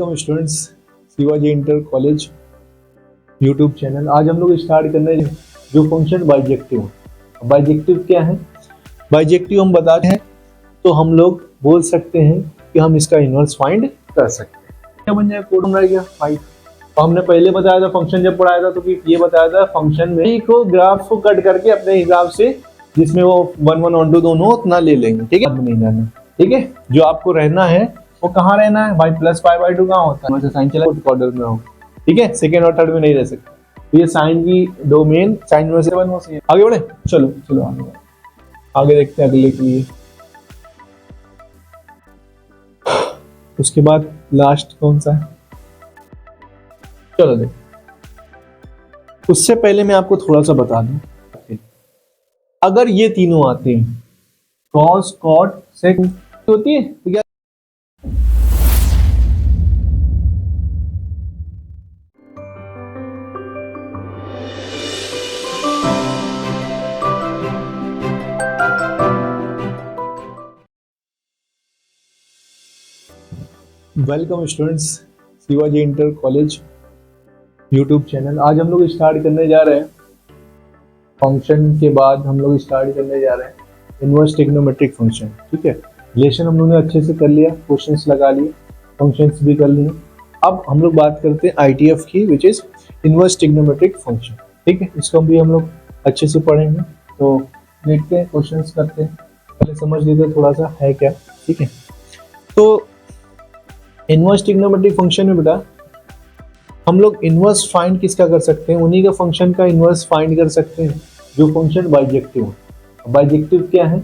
Welcome students, Shivaji inter college YouTube channel. आज हम लोग स्टार्ट करने जो फंक्शन बाइजेक्टिव। बाइजेक्टिव क्या है? बाइजेक्टिव हम बताते हैं तो हम लोग बोल सकते हैं कि हम इसका इनवर्स फाइंड कर सकते हैं। क्या बन जाएगा? कोड रह गया 5। तो हमने पहले बताया था फंक्शन जब पढ़ाया था तो फिर ये बताया था फंक्शन में को ग्राफ को कट करके अपने हिसाब से जिसमें वो 1 1 ऑन टू दोनों उतना ले लेंगे। ठीक है, नहीं जाना। ठीक है, जो आपको रहना है वो कहाँ रहना है भाई? प्लस पाई बाई 2 कहाँ होता है? साइन चला ऑर्डर में हो। ठीक है, सेकेंड और थर्ड में नहीं रह सकते। तो ये साइन की डोमेन साइन में से 1 से आगे बढ़े। चलो चलो आगे देखते हैं अगले के लिए। उसके बाद लास्ट कौन सा है? चलो देख, उससे पहले मैं आपको थोड़ा सा बता दूं, अगर ये तीनों आते हैं कॉस कॉट सेक होती है तो क्या welcome students, Shivaji inter college YouTube channel. आज हम लोग स्टार्ट करने जा रहे हैं फंक्शन के बाद हम लोग स्टार्ट करने जा रहे हैं इनवर्स ट्रिग्नोमेट्रिक फंक्शन। ठीक है, रिलेशन हम लोगों ने अच्छे से कर लिया, क्वेश्चंस लगा लिए, फंक्शंस भी कर लिए। अब हम लोग बात करते हैं आईटीएफ की, which is inverse trigonometric function. ठीक है, इसको भी हम लोग अच्छे से पढ़ेंगे। तो देखते हैं, क्वेश्चंस करते हैं, पहले समझ लेते हैं थोड़ा सा है क्या। ठीक है, तो इनवर्स ट्रिग्नोमेट्रिक फंक्शन में बेटा हम लोग इनवर्स फाइंड किसका कर सकते हैं? उन्हीं का फंक्शन का इनवर्स फाइंड कर सकते हैं जो फंक्शन बाइजेक्टिव है। बाइजेक्टिव क्या है?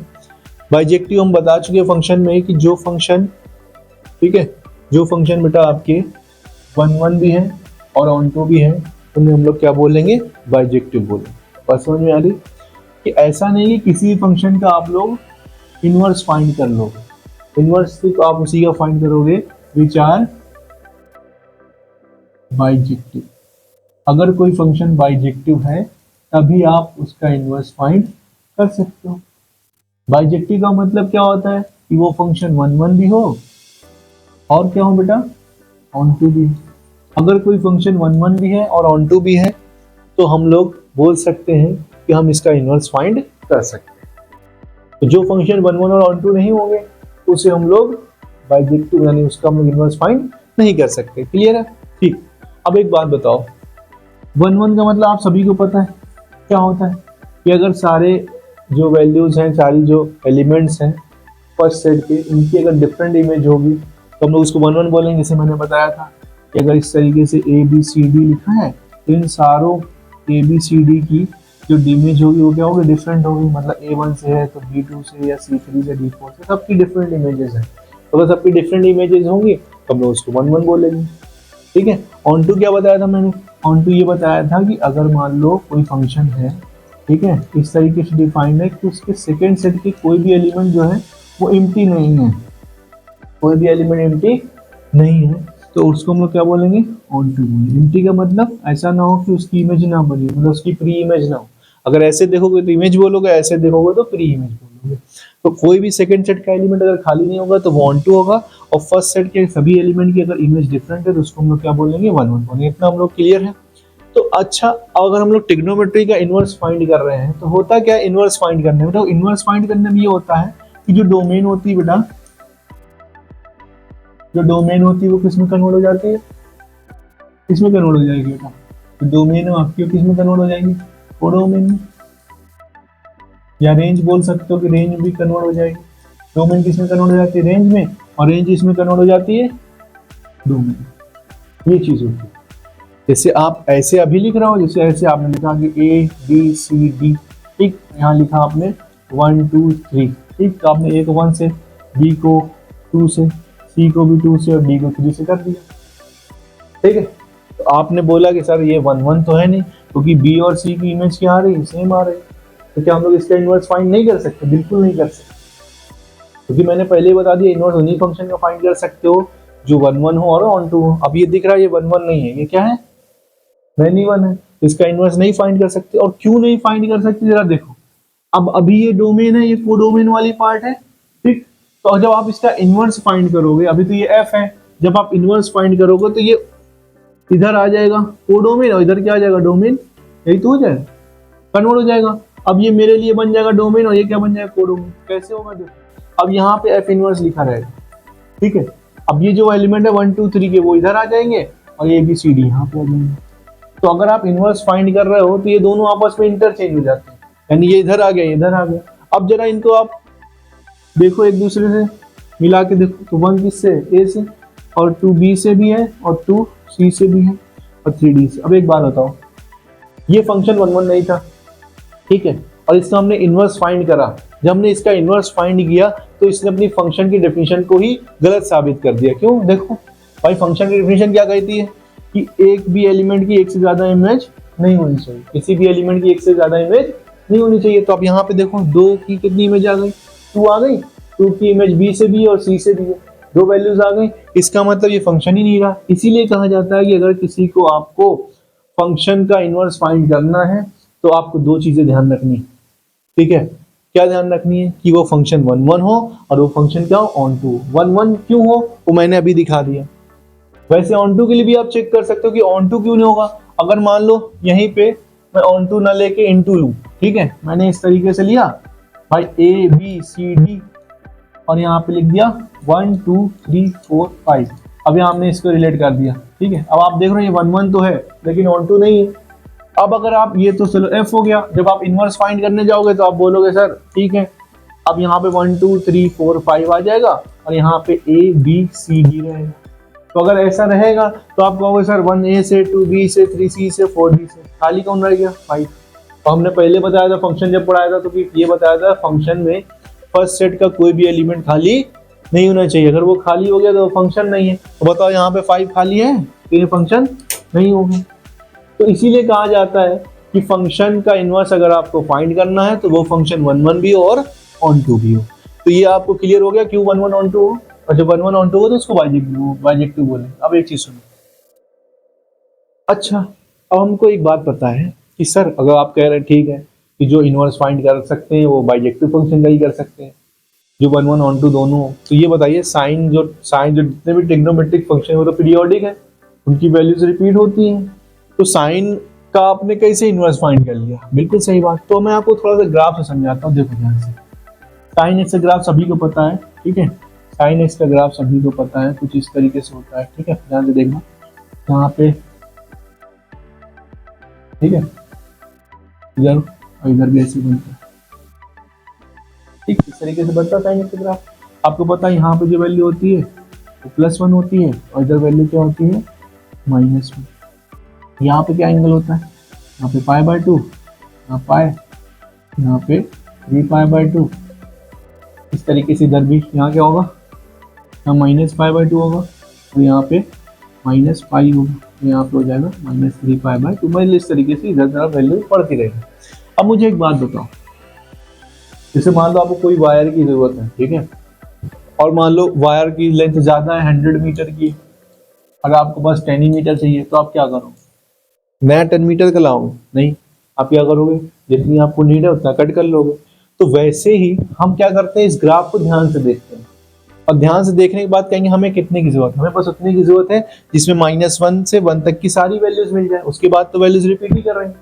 बाइजेक्टिव हम बता चुके फंक्शन में कि जो फंक्शन, ठीक है, जो फंक्शन बेटा आपके 1 1 भी है और ऑन टू भी है, उन्हें हम लोग क्या बोलेंगे? बाइजेक्टिव बोलेंगे। बस समझ में आ रही कि ऐसा नहीं कि किसी फंक्शन का आप लोग इनवर्स फाइंड कर लोगे। इनवर्स सिर्फ आप उसी का फाइंड करोगे विच आर बाइजेक्टिव। अगर कोई फंक्शन बाइजेक्टिव है तभी आप उसका इनवर्स फाइंड कर सकते हो। बाइजेक्टिव का मतलब क्या होता है कि वो फंक्शन 1 1 भी हो और क्या हो बेटा? ऑन टू भी। अगर कोई फंक्शन 1 1 भी है और ऑन टू भी है तो हम लोग बोल सकते हैं कि हम इसका इनवर्स फाइंड कर सकते हैं। तो जो फंक्शन 1 1 और ऑन टू नहीं होंगे उसे हम लोग बाइजेक्टिव यानी उसका हम लोग इनवर्स फाइंड नहीं कर सकते। क्लियर है? ठीक। अब एक बात बताओ, 1 1 का मतलब आप सभी को पता है क्या होता है कि अगर सारे जो वैल्यूज हैं, सारी जो एलिमेंट्स हैं फर्स्ट सेट के, उनकी अगर डिफरेंट इमेज होगी तो हम लोग उसको 1 1 बोलेंगे। जैसे मैंने बताया था कि अगर इस तरीके से ABCD लिखा है तो इन सारों ABCD की जो इमेज होगी वो क्या होगी? डिफरेंट होगी। मतलब A1 से है तो B2 से या C3 से D4 से, सबकी डिफरेंट इमेजेस हैं। तो अगर सबकी डिफरेंट इमेजेस होंगी तो हम लोग उसको 1 1 बोलेंगे। ठीक है, ऑन टू क्या बताया था मैंने? ऑन टू ये बताया था कि अगर मान लो कोई फंक्शन है, ठीक है, इस तरीके से डिफाइंड है कि उसके सेकेंड सेट के कोई भी एलिमेंट जो है वो एम्प्टी नहीं है, कोई भी एलिमेंट एम्प्टी नहीं है, तो उसको हम लोग क्या बोलेंगे? ऑन टू बोलेंगे। एम्प्टी का मतलब ऐसा ना हो कि उसकी इमेज ना बनी, मतलब उसकी प्री इमेज ना हो। अगर ऐसे देखोगे तो इमेज बोलोगे, ऐसे देखोगे तो प्री इमेज बोलोगे। तो कोई भी सेकंड सेट का एलिमेंट अगर खाली नहीं होगा तो वो ऑन टू होगा, और फर्स्ट सेट के सभी एलिमेंट की अगर इमेज डिफरेंट है तो उसको हम लोग क्या बोलेंगे? 1 1 बोलेंगे। इतना हम लोग क्लियर है? तो अच्छा, अगर हम लोग ट्रिग्नोमेट्री का इनवर्स फाइंड कर रहे हैं तो होता क्या है इनवर्स फाइंड करने में? तो इनवर्स फाइंड करने में ये होता है कि जो डोमेन होती है बेटा, जो डोमेन होती है वो किस में कन्वर्ट हो जाती है? किसमें कन्वर्ट हो जाएगी बेटा? तो डोमेन आपकी किस में कन्वर्ट हो जाएगी? कोडोमेन में, या रेंज बोल सकते हो कि रेंज भी कन्वर्ट हो जाएगी। डोमेन किस में कन्वर्ट हो जाती है? रेंज में, और रेंज इसमें कन्वर्ट हो जाती है डोमेन। ये चीज होती है। जैसे आप ऐसे अभी लिख रहा हो, जैसे ऐसे आपने लिखा कि ABCD, ठीक, यहाँ लिखा आपने 1 2 3, ठीक, तो आपने A को 1 से, B को 2 से, C को भी 2 से और D को 3 से कर दिया। ठीक है, तो आपने बोला कि सर ये 1 1 तो है नहीं क्योंकि B और C की इमेज क्या आ रही है? सेम आ रही है। तो क्या हम लोग इसका इनवर्स फाइंड नहीं कर सकते? बिल्कुल नहीं कर सकते, क्योंकि मैंने पहले ही बता दिया इनवर्स उन्हीं फंक्शन का फाइंड कर सकते हो जो 1 1 हो और ऑन टू हो। अब ये दिख रहा है ये 1 1 नहीं है, ये क्या है? मैनी 1 है। इसका इनवर्स नहीं फाइंड कर सकते। और क्यों नहीं फाइंड कर सकते जरा देखो। अब अभी ये डोमेन है, ये कोडोमेन वाली पार्ट है, ठीक। तो जब आप इसका इनवर्स फाइंड करोगे, अभी तो ये F है, जब आप इनवर्स फाइंड करोगे तो ये इधर आ जाएगा कोडोमेन और इधर क्या आ जाएगा डोमेन, यही तो हो जाएगा, कन्वर्ट हो जाएगा। अब ये मेरे लिए बन जाएगा डोमेन और ये क्या बन जाएगा कोडोमेन। कैसे होगा देखो, अब यहाँ पे एफ इनवर्स लिखा रहेगा, ठीक है। अब ये जो एलिमेंट है 1 2 3 के वो इधर आ जाएंगे और ये ABCD यहाँ पे आ जाएंगे। तो अगर आप इनवर्स फाइंड कर रहे हो तो ये दोनों आपस में इंटरचेंज हो जाते हैं, यानी ये इधर आ गया इधर आ गया। अब जरा इनको आप देखो एक दूसरे से मिला के देखो, तो 1 किससे A से और 2 B से भी है और 2 C से भी है और 3 D से। अब एक बात बताओ, ये फंक्शन 1 1 नहीं था, ठीक है, और इसका हमने इनवर्स फाइंड करा। जब हमने इसका इनवर्स फाइंड किया तो इसने अपनी फंक्शन की डेफिनेशन को ही गलत साबित कर दिया। क्यों? देखो भाई, फंक्शन की डेफिनेशन क्या कहती है कि एक भी एलिमेंट की एक से ज्यादा इमेज नहीं होनी चाहिए, किसी भी एलिमेंट की एक से ज्यादा इमेज नहीं होनी चाहिए। तो अब यहाँ पे देखो 2 की कितनी इमेज आ गई, 2 आ गई, 2 की इमेज B से भी और C से भी है, 2 वैल्यूज आ गई। इसका मतलब ये फंक्शन ही नहीं रहा। इसीलिए कहा जाता है कि अगर किसी को आपको फंक्शन का इनवर्स फाइंड करना है तो आपको 2 चीजें ध्यान रखनी, ठीक है। क्या ध्यान रखनी है कि वो फंक्शन 1 1 हो और वो फंक्शन क्या हो, ऑन टू। 1 1 क्यों हो वो मैंने अभी दिखा दिया। वैसे ऑन टू के लिए भी आप चेक कर सकते हो कि ऑन टू क्यों नहीं होगा। अगर मान लो यहीं पे मैं ऑन टू ना लेके इनटू लूं, ठीक है, मैंने इस तरीके से लिया भाई ABCD और यहाँ पे लिख दिया 1 2 3 4 5। अब यहाँ हमने इसको रिलेट कर दिया, ठीक है। अब आप देख रहे हो ये 1 1 तो है लेकिन ऑन टू नहीं है। अब अगर आप ये तो चलो F हो गया, जब आप इनवर्स फाइंड करने जाओगे तो आप बोलोगे सर ठीक है, अब यहाँ पे 1 2 3 4 5 आ जाएगा और यहाँ पे ABCD रहेगा। तो अगर ऐसा रहेगा तो आप कहोगे सर 1A से 2B से 3C से 4D से, खाली कौन रह गया 5। तो हमने पहले बताया था फंक्शन जब पढ़ाया था तो कि ये बताया था फंक्शन में फर्स्ट सेट का कोई भी एलिमेंट खाली नहीं होना चाहिए। अगर वो खाली हो गया तो फंक्शन नहीं है। तो बताओ यहाँ पे 5 खाली है तो ये फंक्शन नहीं होगा। तो इसीलिए कहा जाता है कि फंक्शन का इनवर्स अगर आपको फाइंड करना है तो वो फंक्शन 1 1 भी हो और ऑन टू भी हो। तो ये आपको क्लियर हो गया क्यों 1 1 ऑन टू हो, और जब 1 1 ऑन टू हो तो उसको बाइजेक्टिव बोले। अब एक चीज सुनो, अच्छा अब हमको एक बात पता है कि सर अगर आप कह रहे हैं ठीक है कि जो इनवर्स फाइंड कर सकते हैं वो बाइजेक्टिव फंक्शन का ही कर सकते हैं, जो 1 1 ऑन टू दोनों हो, तो ये बताइए साइन जो जितने भी ट्रिग्नोमेट्रिक फंक्शन है वो तो पीरियोडिक है, उनकी वैल्यूज रिपीट होती हैं। तो साइन का आपने कैसे इनवर्स फाइंड कर लिया, बिल्कुल सही बात। तो मैं आपको थोड़ा सा ग्राफ से समझाता हूँ, देखो ध्यान से। साइन एक्स का ग्राफ सभी को पता है, ठीक है, साइन एक्स का ग्राफ सभी को पता है, कुछ इस तरीके से होता है, ठीक है, ध्यान से देखना यहाँ पे, ठीक है, इधर और इधर भी ऐसे बनता है, ठीक, इस तरीके से बनता है साइन एक्स का ग्राफ। आपको पता है यहाँ पे जो वैल्यू होती है वो +1 होती है और इधर वैल्यू क्या होती है -1। यहाँ पे क्या एंगल होता है, यहाँ पे π/2, यहाँ पाई, यहाँ पे 3π/2। इस तरीके से इधर भी यहाँ क्या होगा, यहाँ -π/2 होगा और यहाँ पे -π होगा, यहाँ पे हो जाएगा -3π/2। मतलब इस तरीके से इधर तरफ वैल्यू पड़ती रहेगी। अब मुझे एक बात बताओ, जैसे मान लो आपको कोई वायर की जरूरत है, ठीक है, और मान लो वायर की लेंथ ज्यादा है 100 मीटर की, अगर आपको बस 10 मीटर चाहिए तो आप क्या करोगे, मैं 10 मीटर का लाऊंगा नहीं, आप क्या करोगे जितनी आपको नीड है उतना कट कर लोगे। तो वैसे ही हम क्या करते हैं, इस ग्राफ को ध्यान से देखते हैं और ध्यान से देखने के बाद कहेंगे हमें कितने की जरूरत है, हमें बस उतने की जरूरत है जिसमें -1 से 1 तक की सारी वैल्यूज मिल जाए, उसके बाद तो वैल्यूज रिपीट ही कर रहे हैं।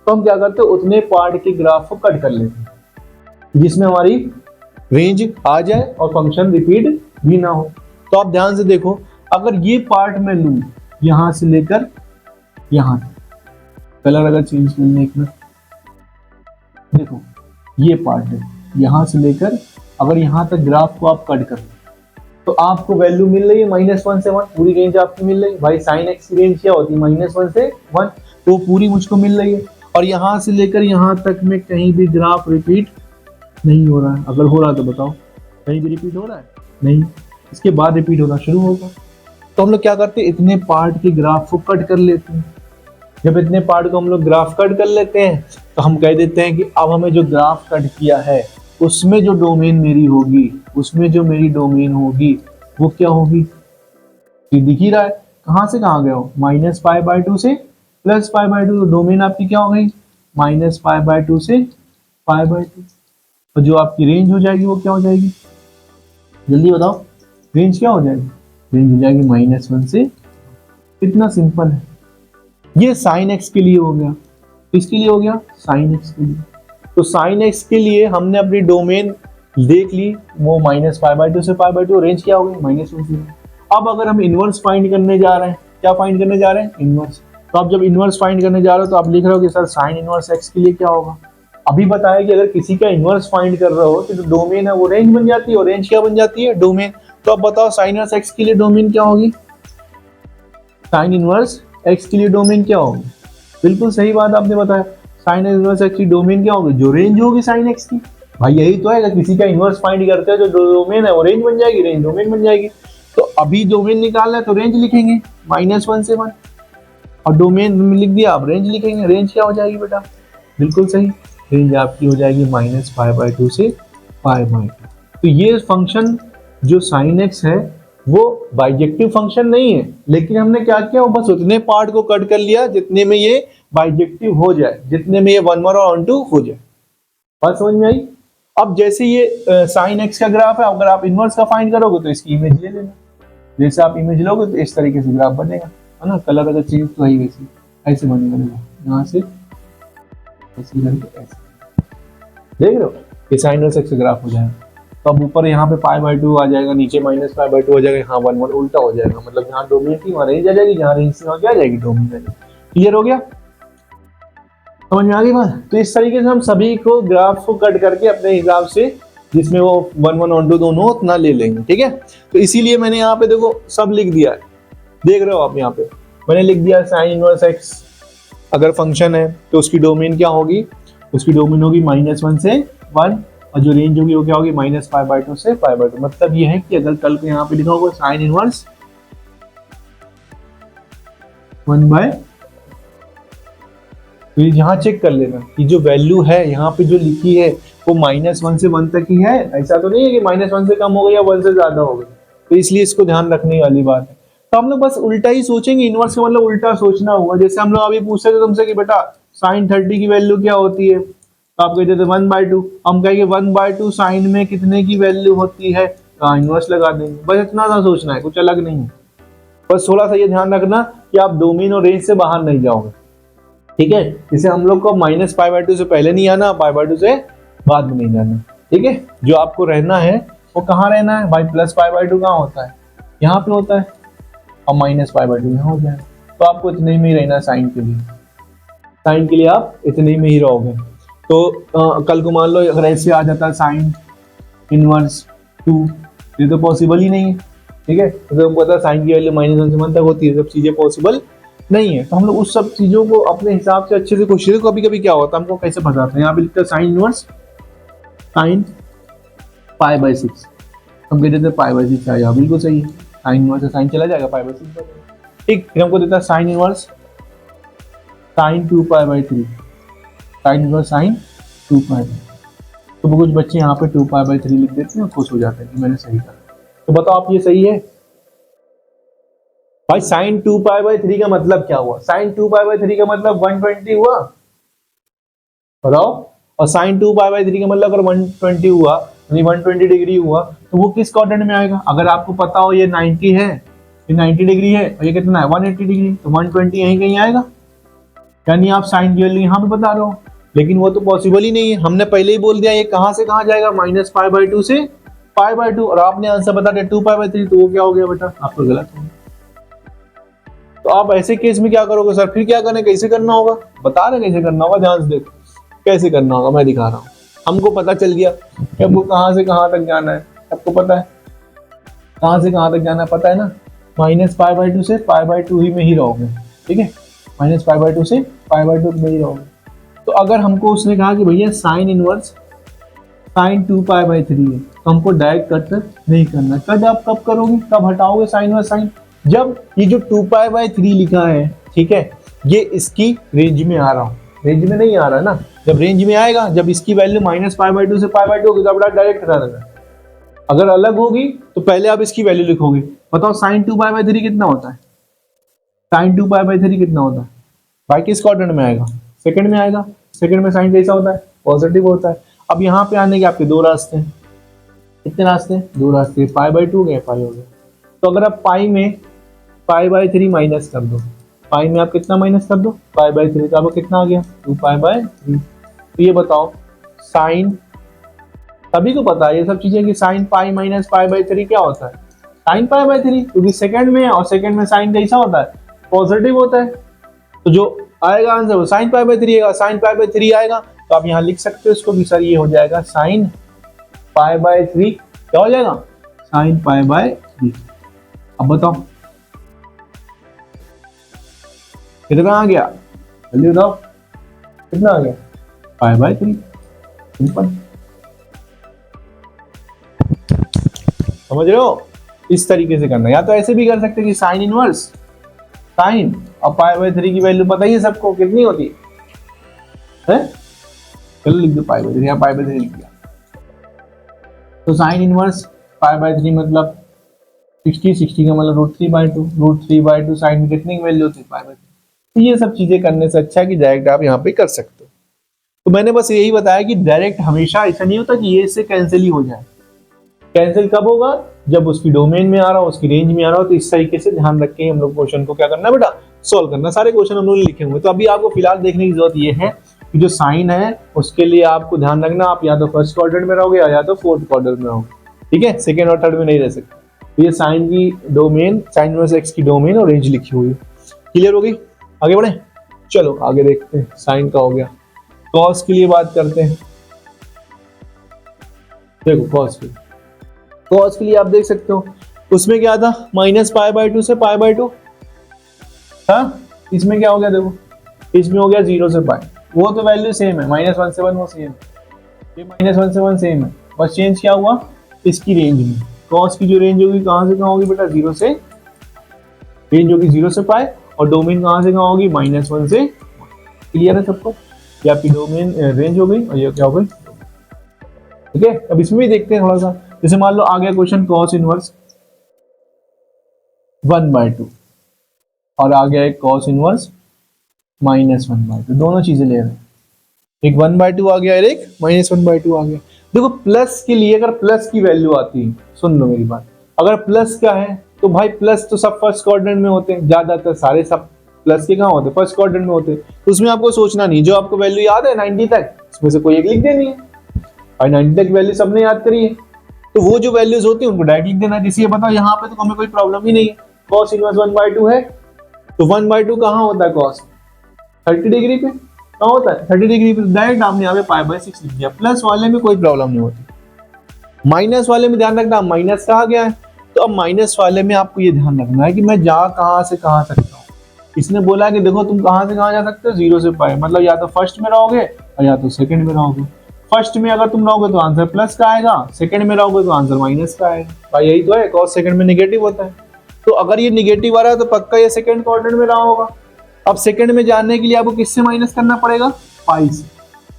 तो हम क्या करते हैं, उतने पार्ट के ग्राफ को कट कर लेते हैं जिसमें हमारी रेंज आ जाए और फंक्शन रिपीट भी ना हो। तो आप ध्यान से देखो, अगर ये पार्ट मैं लूं यहां से लेकर यहां तक, कलर अगर चेंज कर लें एक मिनट, देखो ये पार्ट है, यहां से लेकर अगर यहां तक ग्राफ को आप कट कर तो आपको वैल्यू मिल रही है -1 से 1, पूरी रेंज आपकी मिल रही है। भाई साइन एक्स की रेंज क्या होती है, -1 से 1, तो पूरी मुझको मिल रही है। और यहां से लेकर यहां तक में कहीं भी ग्राफ रिपीट नहीं हो रहा है। अगर हो रहा है तो बताओ, कहीं भी रिपीट हो रहा है नहीं, इसके बाद रिपीट होना शुरू होगा। तो हम लोग क्या करते हैं, इतने पार्ट के ग्राफ को कट कर लेते हैं। जब इतने पार्ट को हम लोग ग्राफ कट कर लेते हैं तो हम कह देते हैं कि अब हमें जो ग्राफ कट किया है उसमें जो डोमेन मेरी होगी, उसमें जो मेरी डोमेन होगी वो क्या होगी, ये दिख ही रहा है, कहां से कहां गए हो, -π/2 से +π/2। तो डोमेन आपकी क्या हो गई, -π/2 से π/2। और जो आपकी रेंज हो जाएगी वो क्या हो जाएगी, जल्दी बताओ, रेंज क्या हो जाएगी, रेंज हो जाएगी -1 से, इतना सिंपल है। ये साइन एक्स के लिए हो गया, किसके लिए हो गया, साइन एक्स के लिए। तो साइन एक्स के लिए हमने अपनी डोमेन देख ली, वो -π/2 से π/2, रेंज क्या हो गई, -1 से। अब अगर हम इनवर्स फाइंड करने जा रहे हैं, क्या फाइंड करने जा रहे हैं, इनवर्स। तो आप जब इनवर्स फाइंड करने जा रहे हो तो आप लिख रहे हो कि सर साइन इनवर्स एक्स के लिए क्या होगा। अभी बताया कि अगर किसी का इनवर्स फाइंड कर रहे हो तो जो डोमेन है वो रेंज बन जाती है, और रेंज क्या बन जाती है, डोमेन। तो अब बताओ साइन इनवर्स एक्स के लिए डोमेन क्या होगी, साइन इनवर्स एक्स के लिए डोमेन क्या होगी। बिल्कुल सही बात आपने बताया, साइन इनवर्स एक्स की डोमेन क्या होगी, जो रेंज होगी साइन एक्स की। भाई यही तो है, अगर किसी का इनवर्स फाइंड करते हैं जो डोमेन है वो रेंज बन जाएगी, रेंज डोमेन बन जाएगी। तो अभी डोमेन निकालना है तो रेंज लिखेंगे -1 से 1, और डोमेन लिख दिया, आप रेंज लिखेंगे, रेंज क्या हो जाएगी बेटा, बिल्कुल सही, रेंज आपकी हो जाएगी -π/2 से π/2। तो ये फंक्शन जो sin x है वो बाइजेक्टिव फंक्शन नहीं है, लेकिन हमने क्या किया, वो बस उतने पार्ट को कट कर लिया जितने में ये बाइजेक्टिव हो जाए, जितने में ये 1 1 और 1 2 हो जाए। बात समझ में आई। अब जैसे ये sin x का ग्राफ है, अगर आप इनवर्स का फाइंड करोगे तो इसकी इमेज ले लेना, जैसे आप इमेज लोगे तो इस तरीके से ग्राफ बनेगा, है ना, कलर अगर चेंज तो है वैसे ऐसे बनेगा, यहाँ से ऐसे देख रहे हो, ये sin इनवर्स x का ग्राफ हो जाएगा। तो अब ऊपर यहाँ पे π/2 आ जाएगा, नीचे -π/2 हो जाएगा, यहाँ 1 1 उल्टा हो जाएगा, मतलब यहाँ डोमेन थी वहाँ रेंज आ जाएगी, जहाँ रेंज थी वहाँ क्या आ जाएगी, डोमेन आ जाएगी। क्लियर हो गया, समझ में आ गई बात। तो इस तरीके से हम सभी को ग्राफ को कट करके अपने हिसाब से, जिसमें वो 1 1 और 2 दोनों उतना ले लेंगे, ठीक है। तो इसीलिए मैंने यहाँ पे देखो सब लिख दिया है, देख रहे हो आप, यहाँ पे मैंने लिख दिया साइन इनवर्स एक्स अगर फंक्शन है तो उसकी डोमेन क्या होगी, उसकी डोमेन होगी -1 से 1, और जो रेंज होगी वो क्या होगी, -π/2 से π/2। मतलब ये है कि अगर कल को यहाँ पे लिखा होगा साइन इनवर्स 1/, तो यहाँ चेक कर लेना कि जो वैल्यू है यहाँ पे जो लिखी है वो -1 से 1 तक ही है, ऐसा तो नहीं है कि -1 से कम हो गई या 1 से ज्यादा हो गई। तो इसलिए इसको ध्यान रखने वाली बात है। तो हम लोग बस उल्टा ही सोचेंगे, इनवर्स का मतलब उल्टा सोचना होगा। जैसे हम लोग अभी पूछते थे तुमसे कि बेटा साइन 30 की वैल्यू क्या होती है, तो आप कहते थे 1/2, हम कहेंगे 1/2 साइन में कितने की वैल्यू होती है, तो इनवर्स लगा देंगे। बस इतना सा सोचना है, कुछ अलग नहीं है। बस थोड़ा सा ये ध्यान रखना कि आप डोमेन और रेंज से बाहर नहीं जाओगे, ठीक है। जैसे हम लोग को -π/2 से पहले नहीं आना, π/2 से बाद में नहीं जाना, ठीक है। जो आपको रहना है वो कहाँ रहना है भाई, +π/2 कहाँ होता है, यहाँ पे होता है, और -π/2 यहाँ हो जाए। तो आपको इतने में ही रहना है साइन के लिए, साइन के लिए आप इतने में ही रहोगे। तो कल को मान लो अगर ऐसे आ जाता है साइन इनवर्स 2, ये तो पॉसिबल ही नहीं है, ठीक है। तो हमको पता है साइन की वैल्यू -1 से 1 तक होती है, सब चीजें पॉसिबल नहीं है। तो हम लोग उस सब चीजों को अपने हिसाब से अच्छे से कोशिश, कभी कभी क्या होता है हमको कैसे बताते हैं, यहाँ पे लिखते हैं साइन इनवर्स साइन π/6, हम कहते थे π/6 आ जाएगा, बिल्कुल सही है, साइन इनवर्स से साइन चला जाएगा, π/6 ठीक। फिर हमको देता है sine inverse sine 2π/3, sine inverse sine 2π/3। तो कुछ बच्चे यहाँ पे 2π/3 लिख देते हैं, खुश हो जाते हैं कि मैंने सही कहा। तो बताओ आप ये सही है भाई, साइन 2π/3 का मतलब क्या हुआ, साइन 2π/3 का मतलब 120 हुआ, बताओ। और साइन 2π/3 का मतलब अगर 120 हुआ, यानी 120 डिग्री हुआ, तो वो किस क्वाड्रेंट में आएगा। अगर आपको पता हो ये 90 है, ये 90 डिग्री है, और ये कितना है 180 डिग्री, तो 120 यहीं कहीं आएगा, यानी आप साइन की वैल्यू यहाँ पे बता रहे हो। लेकिन वो तो पॉसिबल ही नहीं है, हमने पहले ही बोल दिया ये कहाँ से कहाँ जाएगा, -π/2 से π/2, और आपने आंसर बता दिया 2π/3, तो वो क्या हो गया बेटा, आपको गलत हो गया। तो आप ऐसे केस में क्या करोगे, सर फिर क्या करें, कैसे करना होगा, बता रहे कैसे करना होगा, ध्यान से देखो कैसे करना होगा, मैं दिखा रहा हूँ। हमको पता चल गया कि आपको कहाँ से कहाँ तक जाना है, आपको पता है कहाँ से कहाँ तक जाना है, पता है ना, -π/2 से π/2 ही में ही रहोगे, ठीक है, -π/2 से π/2 में ही रहोगे। तो अगर हमको उसने कहा कि भैया साइन इनवर्स साइन 2π/3 है, तो हमको डायरेक्ट कट नहीं करना। कट आप कब करोगे, कब हटाओगे साइन इनवर्स साइन, जब ये जो 2π/3 लिखा है, ठीक है, ये इसकी रेंज में आ रहा हूँ, रेंज में नहीं आ रहा ना, जब रेंज में आएगा, जब इसकी वैल्यू -π/2 से π/2 होगी, तब डायरेक्ट हटा देना। अगर अलग होगी तो पहले आप इसकी वैल्यू लिखोगे। बताओ साइन 2π/3 कितना होता है, साइन 2π/3 कितना होता है भाई, किस क्वाड्रेंट में आएगा, सेकंड में आएगा। सेकंड में साइन कैसा होता है, पॉजिटिव होता है। अब यहाँ पे आने के आपके दो रास्ते हैं, कितने रास्ते हैं, दो रास्ते, π/2 गए, पाई हो गया, तो अगर आप पाई में पाई बाय 3 माइनस कर दो, पाई में आप कितना माइनस कर दो, पाई बाय 3, तो आपको कितना आ गया 2 पाई बाय 3। तो ये बताओ साइन, सभी को पता है ये सब चीजें कि sine pi minus pi by 3 क्या होता है, साइन पाई बाय 3, क्योंकि सेकंड में है और सेकंड में साइन कैसा होता है, पॉजिटिव होता है। तो जो आएगा आंसर वो साइन पाई बाय 3 आएगा, साइन पाई बाय 3 आएगा तो आप यहाँ लिख सकते हो इसको कि सर ये हो जाएगा साइन पाई बाय 3, क्या हो जाएगा साइन पाई बाय 3। अब बताओ कितना आ गया, जल्दी बताओ कितना आ गया, पाई बाय 3, सिंपल। समझ रहे हो, इस तरीके से करना, या तो ऐसे भी कर सकते हैं कि साइन इनवर्स साइन और पाई बाय 3 की वैल्यू बताइए सबको कितनी होती है, चलो लिख दो पाई बाय 3, या पाई बाय 3 लिख दिया। तो साइन इनवर्स पाई बाय 3 मतलब 60, 60 का मतलब √3/2, √3/2 साइन में कितनी की वैल्यू होती है, पाई बाय 3। तो ये सब चीजें करने से अच्छा है कि डायरेक्ट आप यहाँ पे कर सकते हो। तो मैंने बस यही बताया कि डायरेक्ट हमेशा ऐसा नहीं होता कि ये इससे कैंसिल ही हो जाए, कैंसिल कब होगा जब उसकी डोमेन में आ रहा हो, उसकी रेंज में आ रहा हो। तो इस तरीके से ध्यान रख के हम लोग क्वेश्चन को क्या करना है बेटा, सोल्व करना। सारे क्वेश्चन हम लोग लिखे हुए, तो अभी आपको फिलहाल देखने की जरूरत ये है कि जो साइन है उसके लिए आपको ध्यान रखना, आप या तो फर्स्ट क्वाड्रेंट में रहोगे या तो फोर्थ क्वाड्रेंट में रहोगे, ठीक है, सेकेंड और थर्ड में नहीं रह सकते। तो ये साइन की डोमेन, साइन इनवर्स एक्स की डोमेन और रेंज लिखी हुई है, क्लियर हो गई। आगे बढ़े, चलो आगे देखते हैं, साइन का हो गया। कॉस के लिए बात करते हैं, देखो कॉस की, कॉस के लिए आप देख सकते हो उसमें क्या था, माइनस पाई बाय 2 से पाई बाय 2, हाँ इसमें क्या हो गया, देखो इसमें हो गया 0 से पाई, वो तो वैल्यू सेम है, -1 से 1 वो सेम है, ये -1 से 1 सेम है, बस चेंज क्या हुआ इसकी रेंज में। कॉस की जो रेंज होगी कहां से कहां होगी बेटा, 0 से, रेंज होगी 0 से पाई, और डोमेन कहां से कहां होगी, -1 से। क्लियर है सबको, ये आपकी डोमेन रेंज हो गई और ये क्या हो गई, ठीक है। अब इसमें भी देखते हैं थोड़ा सा, जैसे मान लो आ गया क्वेश्चन कॉस इनवर्स 1/2 और आ गया एक कॉस इनवर्स -1/2, दोनों चीजें ले रहे हैं, एक 1/2 आ गया और एक -1/2 आ गया। देखो प्लस के लिए अगर प्लस की वैल्यू आती है, सुन लो मेरी बात, अगर प्लस का है तो भाई प्लस तो सब फर्स्ट क्वाड्रेंट में होते हैं, ज्यादातर सारे सब प्लस के कहाँ होते हैं, फर्स्ट क्वाड्रेंट में होते हैं। तो उसमें आपको सोचना नहीं, जो आपको वैल्यू याद है 90 तक, उसमें से कोई एक लिख देनी है, और 90 तक वैल्यू सबने याद करी है, तो वो जो वैल्यूज होती है उनको डायरेक्ट लिख देना। जैसे ये बताओ यहाँ पे तो हमें कोई प्रॉब्लम ही नहीं है, कॉस इनवर्स 1/2 है, तो 1/2 कहाँ होता है कॉस, 30 डिग्री पे कहाँ होता है, 30 डिग्री पे, डायरेक्ट आपने यहाँ पे पाई बाय 6 लिख दिया। प्लस वाले में कोई प्रॉब्लम नहीं होती, माइनस वाले में ध्यान रखना, माइनस कहा गया है, तो अब माइनस वाले में आपको ये ध्यान रखना है कि मैं जा कहाँ से कहाँ सकता हूँ। इसने बोला कि देखो तुम कहाँ से कहाँ जा सकते हो, 0 से पाई, मतलब या तो फर्स्ट में रहोगे और या तो सेकंड में रहोगे। फर्स्ट में अगर तुम रहोगे तो आंसर प्लस का आएगा, सेकंड में रहोगे तो आंसर माइनस का आएगा, भाई यही तो है, कॉस सेकंड में नेगेटिव होता है। तो अगर ये नेगेटिव आ रहा है तो पक्का ये सेकंड क्वाड्रेंट में रहा होगा। अब सेकंड में जाने के लिए आपको किससे माइनस करना पड़ेगा, पाई से।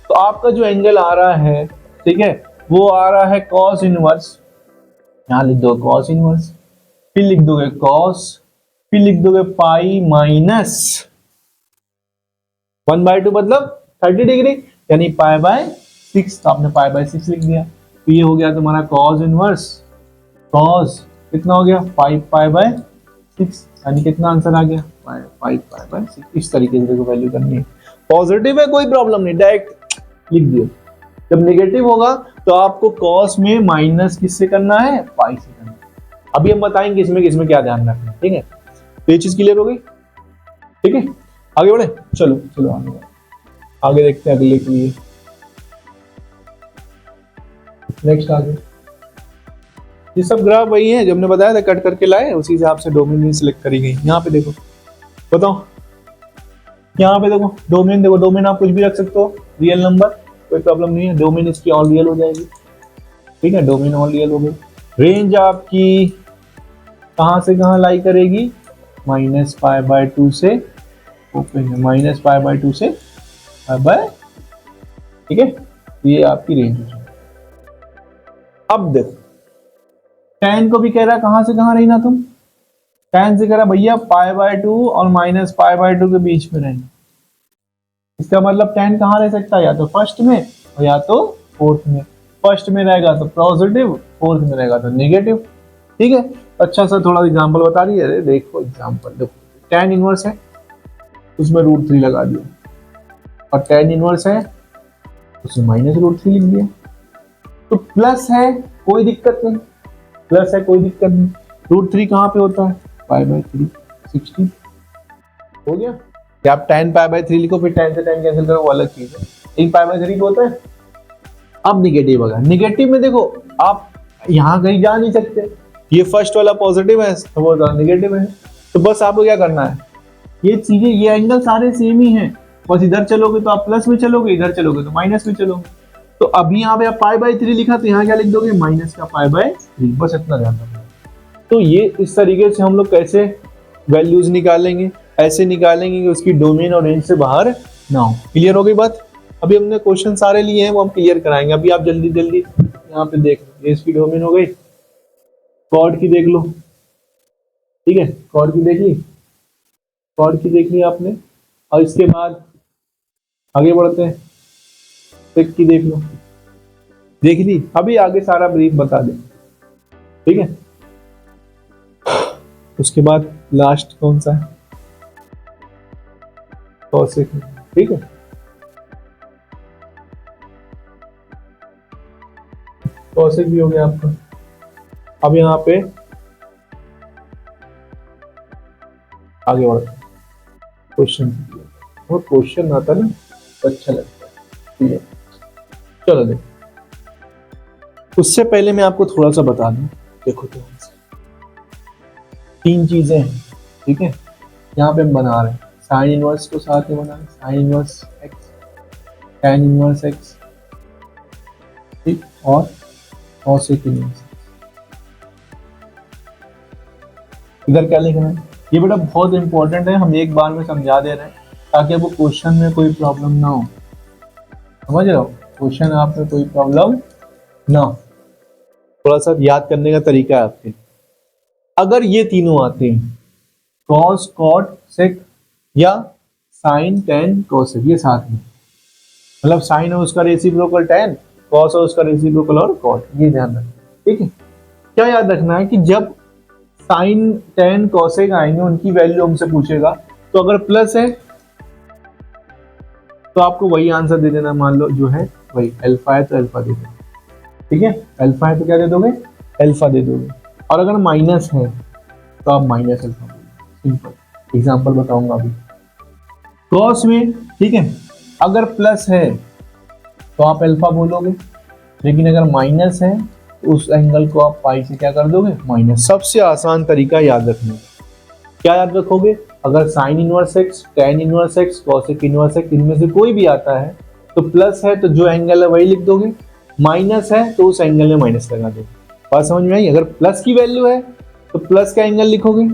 तो आपका जो एंगल आ रहा है, ठीक है, वो आ रहा है कॉस इनवर्स, यहाँ लिख दो कॉस इनवर्स, फिर लिख दोगे कॉस, फिर लिख दोगे पाई माइनस 1/2 मतलब 30 डिग्री, यानी पाई बाय 6, तो आपने पाई बाय 6 लिख दिया। तो ये हो गया तुम्हारा कॉस इनवर्स, कॉस कितना हो गया 5 पाई बाय 6, यानी कितना आंसर आ गया 5 पाई बाय 6। इस तरीके से देखो वैल्यू करनी है, पॉजिटिव है कोई प्रॉब्लम नहीं, डायरेक्ट लिख दियो। जब नेगेटिव होगा तो आपको कॉस में माइनस किससे करना है, पाई से करना है। अभी हम बताएंगे इसमें क्या ध्यान रखना है, ठीक है। तो ये चीज क्लियर हो गई, ठीक है। आगे बढ़े, चलो चलो आगे देखते हैं अगले के लिए, नेक्स्ट आगे। ये सब ग्राफ वही है जो हमने बताया था, कट करके लाए, उसी हिसाब से डोमेन सिलेक्ट करी गई। यहाँ पे देखो, बताओ यहाँ पे देखो डोमेन, देखो डोमेन आप कुछ भी रख सकते हो, रियल नंबर कोई प्रॉब्लम नहीं है, डोमेन इसकी ऑल रियल हो जाएगी, ठीक है, डोमेन ऑल रियल हो गई। रेंज आपकी कहां से कहां लाई करेगी, -π/2 से ओपन है, -π/2 से पाई बाय, ठीक है, ये आपकी रेंज है। अब देखो tan को भी कह रहा कहां से कहां रहना, तुम tan से कह रहा भैया π/2 और -π/2 के बीच में रहना। इसका मतलब tan कहां रह सकता है, या तो फर्स्ट में और या तो फोर्थ में। फर्स्ट में रहेगा तो पॉजिटिव, फोर्थ में रहेगा तो नेगेटिव। ठीक है, अच्छा सा थोड़ा एग्जांपल बता दिए। अरे देखो एग्जांपल, देखो tan इनवर्स है उसमें √3 लगा दिया, और tan इनवर्स है उसमें -√3 लिख दिया। तो प्लस है कोई दिक्कत नहीं, प्लस है कोई दिक्कत नहीं। √3 कहाँ पे होता है, π/3 60 हो गया। कि आप tan π/3 लिखो फिर tan से tan कैंसिल करो वो अलग चीज है, एक π/3 पे होता है। अब निगेटिव अगर निगेटिव में देखो आप यहाँ कहीं जा नहीं सकते, ये फर्स्ट वाला पॉजिटिव है तो वो निगेटिव है, तो बस आपको क्या करना है, ये चीजें ये एंगल सारे सेम ही हैं, बस इधर चलोगे तो आप प्लस में चलोगे, इधर चलोगे तो माइनस में चलोगे। तो अभी यहाँ पे आप π/3 लिखा तो यहाँ क्या लिख दोगे, माइनस का π/3, बस इतना ध्यान रखना। तो ये इस तरीके से हम लोग कैसे वैल्यूज निकालेंगे, ऐसे निकालेंगे कि उसकी डोमेन और रेंज से बाहर ना हो। क्लियर हो गई बात। अभी हमने क्वेश्चन सारे लिए हैं वो हम क्लियर कराएंगे। अभी आप जल्दी जल्दी यहाँ पे देख लो, इसकी डोमेन हो गई, कॉर्ड की देख लो, ठीक है, कॉर्ड की देख ली, कॉर्ड की देख ली आपने, और इसके बाद आगे बढ़ते हैं, सेक की देख लो, देख ली। अभी आगे सारा ब्रीफ बता दे, ठीक है। उसके बाद लास्ट कौन सा है, कॉसेक, ठीक है। कॉसेक भी हो गया आपका। अब यहाँ पे आगे बढ़ते हैं, क्वेश्चन, वो क्वेश्चन आता ना तो अच्छा लगता है, ठीक है। चलो देखो, उससे पहले मैं आपको थोड़ा सा बता दूं, देखो तो तीन चीजें हैं, ठीक है। यहाँ पे हम बना रहे हैं साइन इनवर्स को साथ में बना रहे हैं, sine inverse x, tan inverse x, ठीक, और कॉसेक इनवर्स। इधर क्या लिखना है, ये बेटा बहुत इंपॉर्टेंट है, हम एक बार में समझा दे रहे हैं ताकि आपको क्वेश्चन में कोई प्रॉब्लम ना हो, समझ रहे हो, क्वेश्चन आप में कोई प्रॉब्लम ना हो, थोड़ा सा याद करने का तरीका है आपके। अगर ये तीनों आते हैं, कॉस कॉट सेक या साइन टेन कोसेक, ये साथ में, मतलब साइन है उसका रेसिप्रोकल टेन, कॉस है उसका रेसिप्रोकल और कॉट, ये ध्यान रखना, ठीक है। क्या याद रखना है कि जब साइन टेन कोसेक आएंगे उनकी वैल्यू हमसे पूछेगा, तो अगर प्लस है तो आपको वही आंसर दे देना, मान लो जो है वही, अल्फा है तो अल्फा दे देना, ठीक है, अल्फा है तो क्या दे दोगे, अल्फा दे दोगे, और अगर माइनस है तो आप माइनस अल्फा बोलोगे। सिंपल एग्जांपल बताऊंगा अभी। कॉस में, ठीक है, अगर प्लस है तो आप अल्फा बोलोगे, लेकिन अगर माइनस है तो उस एंगल को आप पाई से क्या कर दोगे, माइनस। सबसे आसान तरीका याद रखने का, क्या याद रखोगे, अगर sine inverse x, tan inverse x, cosec inverse x, इनमें से कोई भी आता है तो प्लस है तो जो एंगल है वही लिख दोगे, माइनस है तो उस एंगल में माइनस लगा दोगे। बात समझ में आई। अगर प्लस की वैल्यू है तो प्लस का एंगल लिखोगे,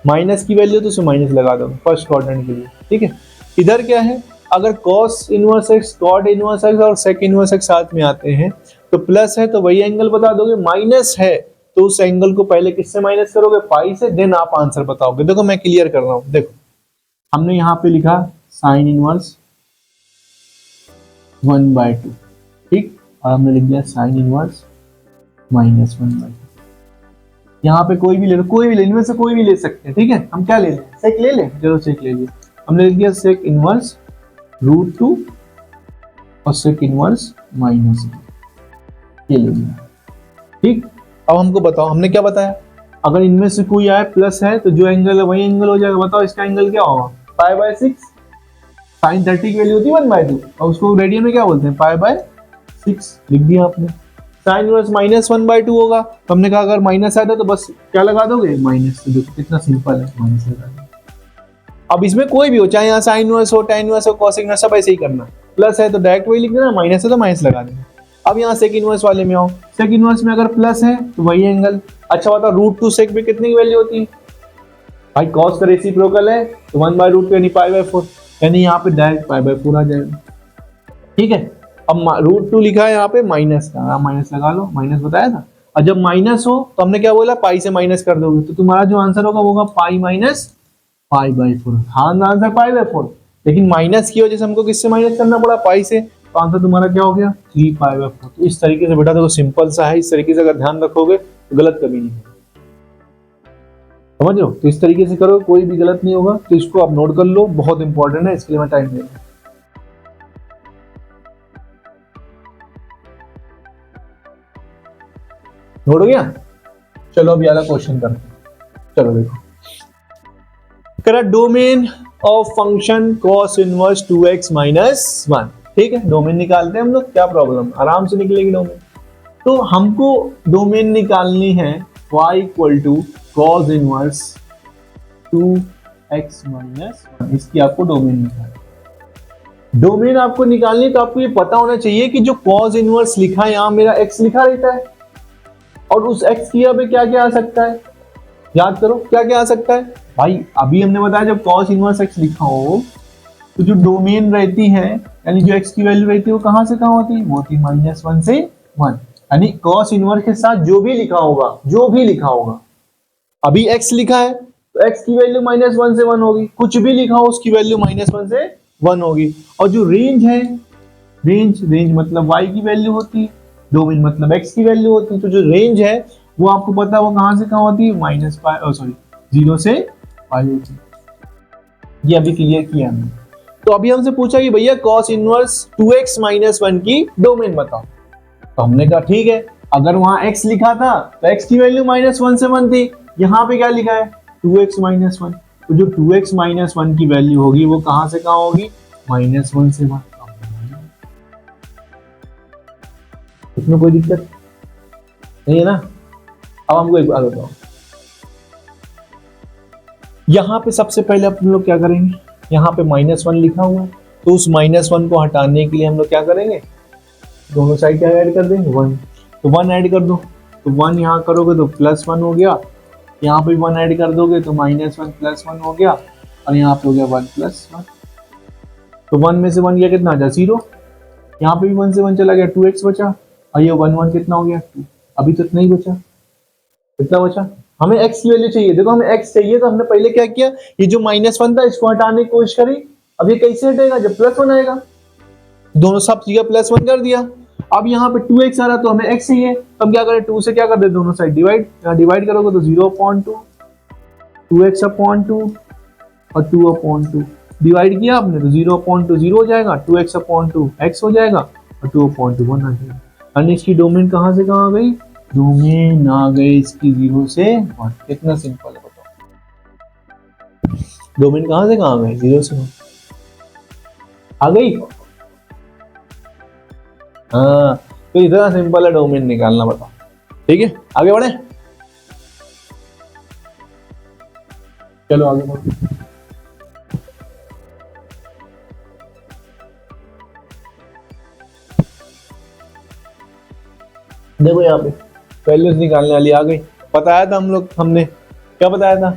माइनस की वैल्यू तो उसमें माइनस लगा दोगे फर्स्ट क्वाड्रेंट के लिए, ठीक है। इधर क्या है, अगर cos inverse x, cot inverse x और सेक इनवर्स एक्स साथ में आते हैं तो प्लस है तो वही एंगल बता दोगे, माइनस है तो उस एंगल को पहले किससे माइनस करोगे, पाई से, देन आप आंसर बताओगे। देखो मैं क्लियर कर रहा हूं, देखो हमने यहाँ पे लिखा साइन इनवर्स 1/2, ठीक, और हमने लिख दिया साइन इनवर्स -1/2। यहाँ पे कोई भी ले लो, कोई भी ले, इनमें से कोई भी ले सकते हैं, ठीक है। हम क्या ले लें, सेक ले लें, चलो सेक ले लिया, हमने लिख दिया सेक इनवर्स √2 और सेक इनवर्स -1, ये ले लिया, ठीक। अब हमको बताओ, हमने क्या बताया, अगर इनमें से कोई आए प्लस है तो जो एंगल है वही एंगल हो जाएगा। बताओ इसका एंगल क्या होगा, π/6, साइन 30 की वैल्यू होती है 1/2 और उसको रेडियन में क्या बोलते हैं, π/6, लिख दिया आपने। साइन इनवर्स -1/2 होगा, तो हमने कहा अगर माइनस आया था तो बस क्या लगा दोगे, माइनस। तो देखो कितना सिंपल है, माइनस लगा दो। अब इसमें कोई भी हो, चाहे यहाँ साइन इनवर्स हो, tan इनवर्स हो, cos इनवर्स, सब ऐसे ही करना, प्लस है तो डायरेक्ट वही लिख देना, माइनस है तो माइनस लगा देना। अब यहाँ सेक इनवर्स वाले में आओ, सेक इनवर्स में अगर प्लस है तो वही एंगल। अच्छा बताओ √2 सेक में कितने की वैल्यू होती है भाई, cos का रेसिप्रोकल है तो 1/√2 यानी π/4, यानी यहाँ पे डायरेक्ट π/4 आ जाएगा, ठीक है। अब √2 लिखा है यहाँ पे माइनस का, आप माइनस लगा लो, माइनस बताया था। और जब माइनस हो तो हमने क्या बोला, पाई से माइनस कर दोगे, तो तुम्हारा जो आंसर होगा वो होगा पाई माइनस π/4। हाँ आंसर π/4, लेकिन माइनस की वजह से हमको किससे माइनस करना पड़ा, पाई से, तो आंसर तुम्हारा क्या हो गया, 3π/4। तो इस तरीके से बेटा देखो सिंपल सा है, इस तरीके से अगर ध्यान रखोगे तो गलत कभी नहीं है। समझ लो, तो इस तरीके से करो, कोई भी गलत नहीं होगा। तो इसको आप नोट कर लो, बहुत इंपॉर्टेंट है, इसके लिए मैं टाइम दे रहा हूं। नोट हो गया? चलो अब वाला क्वेश्चन करते हैं। चलो देखो, करा domain of function cos inverse 2x minus 1। ठीक है, डोमेन निकालते हैं हम लोग, क्या प्रॉब्लम, आराम से निकलेगी डोमेन। तो हमको डोमेन निकालनी है y equal to cos inverse 2x minus 1, इसकी आपको डोमेन निकालनी। डोमेन आपको निकालनी तो आपको ये पता होना चाहिए कि जो कॉस इनवर्स लिखा है यहाँ मेरा x लिखा रहता है, और उस x की यहाँ पे क्या क्या आ सकता है, याद करो क्या क्या आ सकता है भाई। अभी हमने बताया जब cos इनवर्स x लिखा हो तो जो डोमेन रहती है, यानी जो x की वैल्यू रहती है वो कहां से कहां होती है, वो होती -1 से 1। यानी cos इनवर्स के साथ जो भी लिखा होगा, जो भी लिखा होगा, अभी x लिखा है तो x की वैल्यू -1 से 1 होगी, कुछ भी लिखा हो उसकी वैल्यू -1 से 1 होगी। और जो रेंज है, रेंज मतलब y की वैल्यू होती है, डोमेन मतलब x की वैल्यू होती है। तो जो रेंज है वो आपको पता है वो कहां से कहां होती है, -0 से पाई होती है। ये अभी क्लियर किया हमने। तो अभी हमसे पूछा कि भैया cos इनवर्स 2x माइनस 1 की डोमेन बताओ। तो हमने कहा ठीक है, अगर वहां x लिखा था तो x की वैल्यू -1 से 1 थी, यहाँ पे क्या लिखा है 2x माइनस 1, तो जो 2x माइनस 1 की वैल्यू होगी वो कहां से कहां होगी, -1 से 1। इसमें कोई दिक्कत नहीं है ना। अब हमको एक बात बताओ, यहाँ पे सबसे पहले अपन लोग क्या करेंगे, यहाँ पे -1 लिखा हुआ है तो उस -1 को हटाने के लिए हम लोग क्या करेंगे, दोनों साइड क्या ऐड कर देंगे 1, तो 1 ऐड कर दो। तो 1 यहाँ करोगे तो +1 हो गया, यहाँ पे 1 ऐड कर दोगे तो -1 +1 हो गया, और यहाँ पे हो गया 1 +1। तो 1 में से 1 गया कितना, 0। यहाँ पे भी 1 से 1 चला गया, 2x बचा, और ये 1 कितना हो गया 2। अभी तो इतना ही बचा, कितना बचा, हमें x की वैल्यू चाहिए। देखो हमें x चाहिए तो हमने पहले क्या किया, ये जो -1 था इसको हटाने की कोशिश करी। अब ये कैसे हटेगा, जब +1 आएगा, दोनों सब जगह +1 कर दिया। अब यहाँ पे 2x आ रहा तो हमें x चाहिए, तो हम क्या करें, 2 से क्या कर दे, दोनों साइड डिवाइड, यहाँ डिवाइड करोगे तो 0/2, 2x/2 और 2/2 डिवाइड किया आपने तो 0/2 0 हो जाएगा, 2x/2 x हो जाएगा, और 2/2 1 आ जाएगा। यानी इसकी डोमेन कहां से कहां आ गई, डोमेन आ गई इसकी 0 से 1। कितना सिंपल है बताओ, डोमेन कहां से कहां आ गई, 0 से 1 आ गई। हाँ, तो इतना सिंपल है डोमेन निकालना, बताओ। ठीक है, आगे बढ़े, चलो आगे बढ़ो। देखो यहाँ पे वैल्यूज निकालने वाली आ गई। बताया था हम लोग, हमने क्या बताया था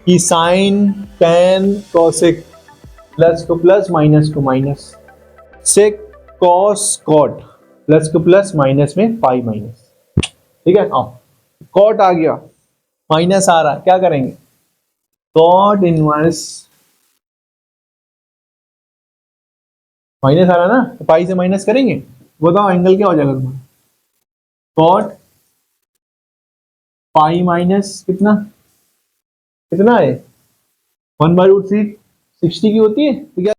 कि साइन टेन कोसेक, प्लस को प्लस माइनस को माइनस, सेक कॉस कॉट, प्लस को प्लस माइनस में पाई माइनस। ठीक है, आओ कॉट आ गया, माइनस आ रहा है, क्या करेंगे, कॉट इनवर्स, माइनस आ रहा है ना तो पाई से माइनस करेंगे, बताओ एंगल क्या हो जाएगा तुम्हारा, कॉट पाई माइनस कितना, कितना है 1/√3 60 की होती है, तो क्या